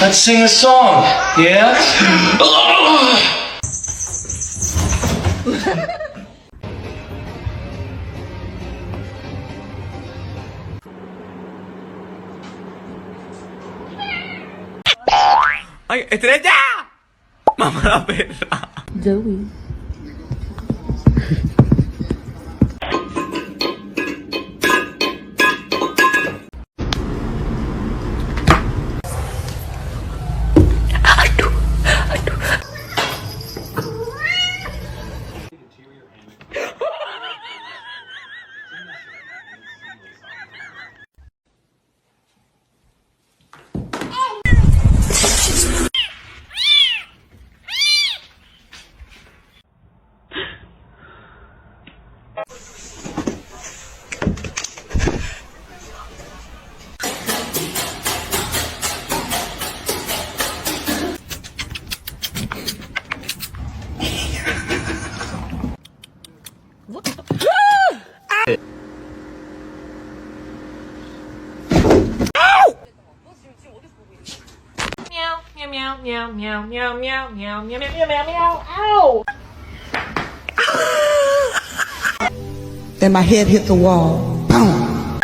Let's sing a song, yeah? ¡Ay, estrella! Mamá la perra. Joey. Meow, meow, meow, meow, meow, meow, meow, meow, meow, meow, ow! Then my head hit the wall. Boom.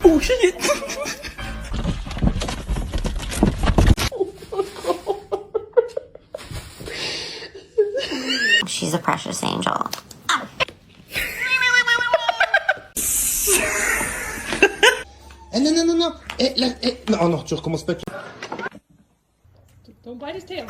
Oh, shit. She's a precious angel. Non. Non, tu recommences pas. Don't bite his tail.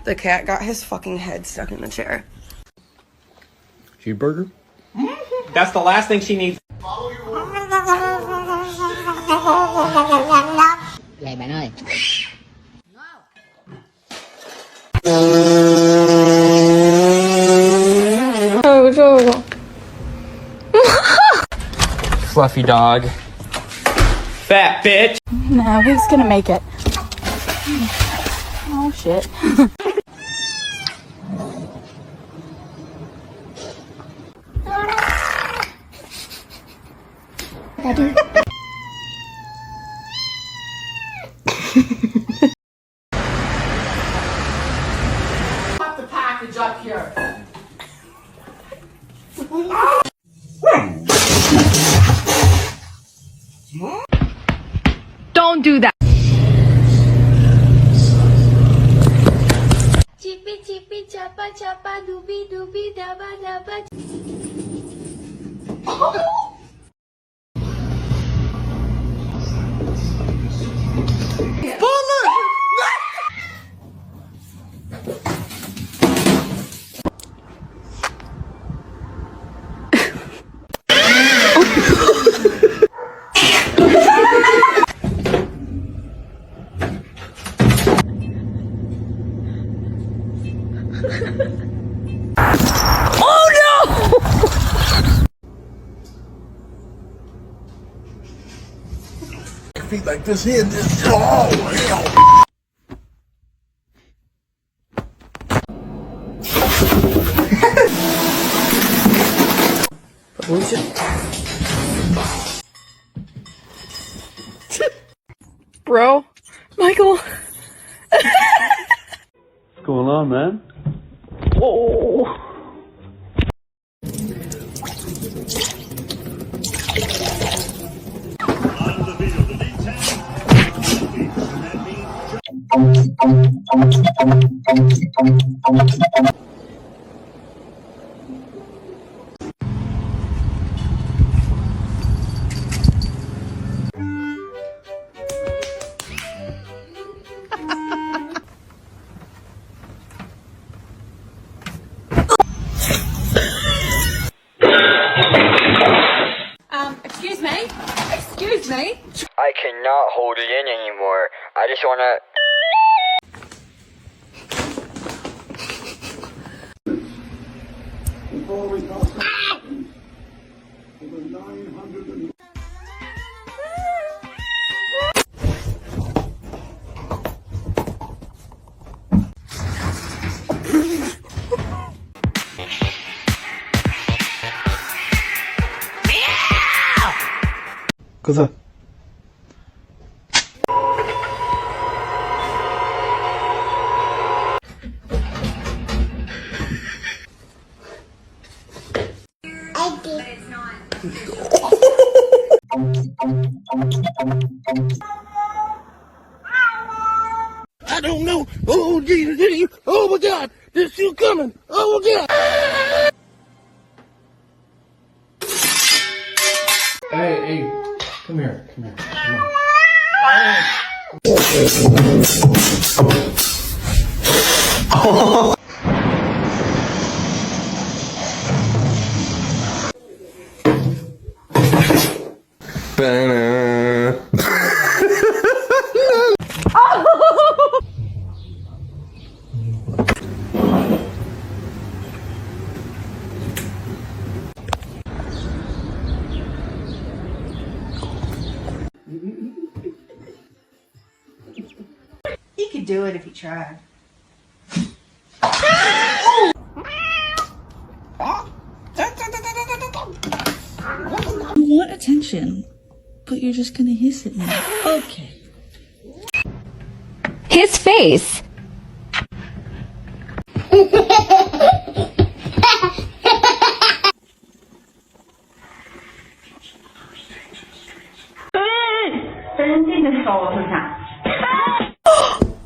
The cat got his fucking head stuck in the chair. Cheeseburger? That's the last thing she needs. Vậy bạn ơi. Fluffy dog. Fat bitch. No, he's gonna make it. Oh shit. Pop the package up here. Don't do that. Chippy chippy chappa chappa doobie doobie dabba dabba. Feet like this here. Oh, Bro, Michael. what's going on, man? Oh. Excuse me? I cannot hold it in anymore. I just wanna... Kızım. I don't know. Oh, Jesus. Oh, my God. There's you coming. Oh, my God. Hey, come here, come here. Come on. He could do it if he tried. You want attention, but you're just gonna hiss at me. Okay. His face.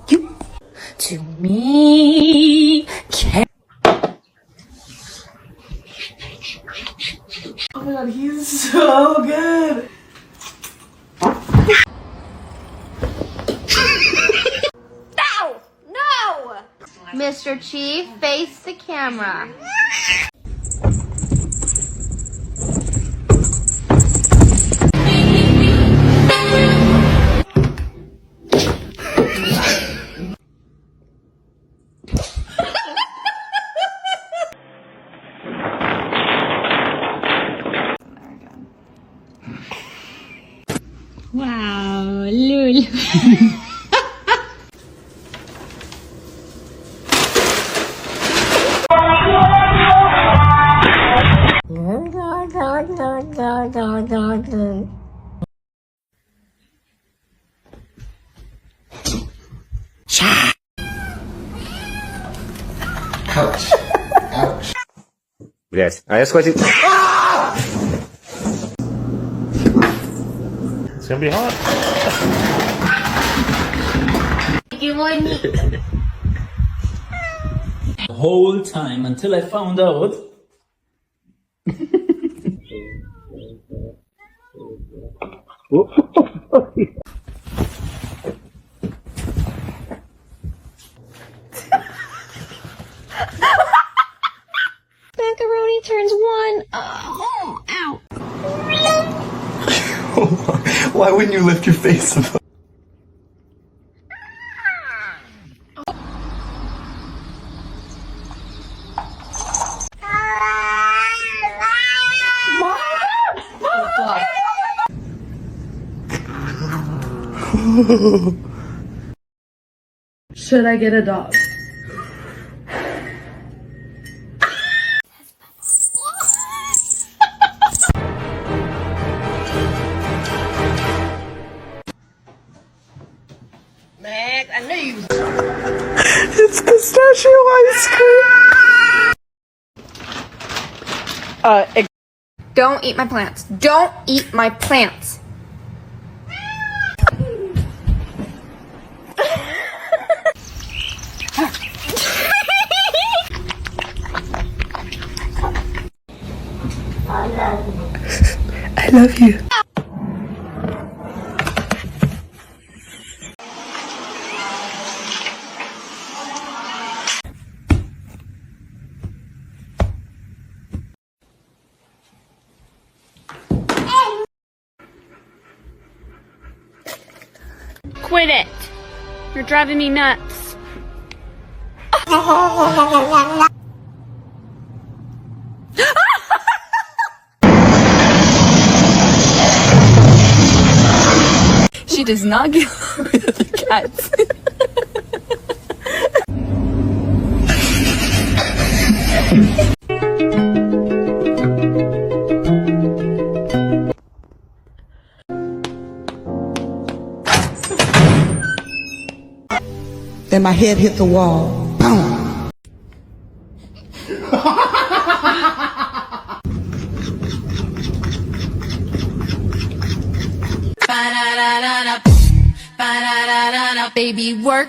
You to me. Oh my god, he's so good. No! No! Mr. Chief, face the camera. Wow, Lulu. Ouch. Ouch. Блять, а я схватил... It's gonna be hot. The whole time until I found out. Macaroni turns one. Oh, ow. Why wouldn't you lift your face above? Should I get a dog? Max, I knew you. It's pistachio ice cream. Don't eat my plants. Don't eat my plants. I love you. Quit it. You're driving me nuts. does not get along with other cats. Then my head hit the wall. Boom. Baby, work.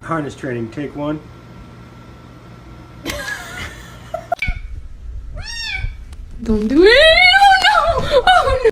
Harness training, take one. Don't do it! Oh no! Oh no!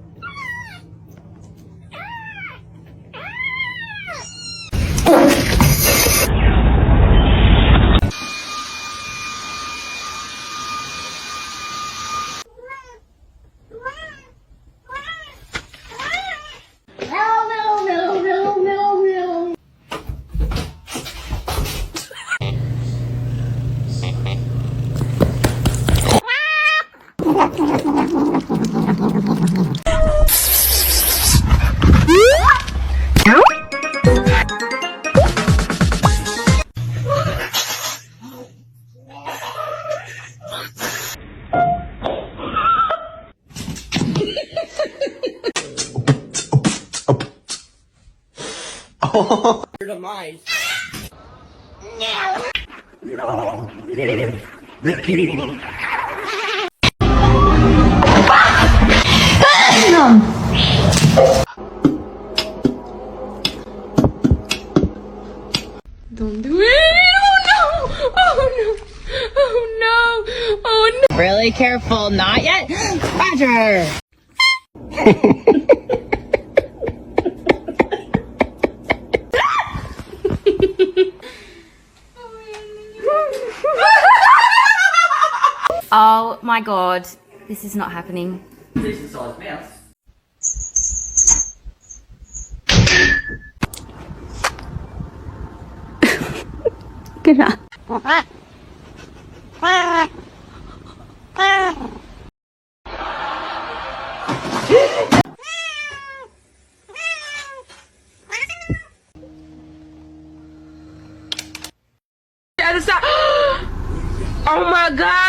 Don't do it! Oh no! Oh no! Oh no! Oh no! Really careful, not yet. Roger. Oh my god, this is not happening. Decent sized mouse. Good enough. Oh my god!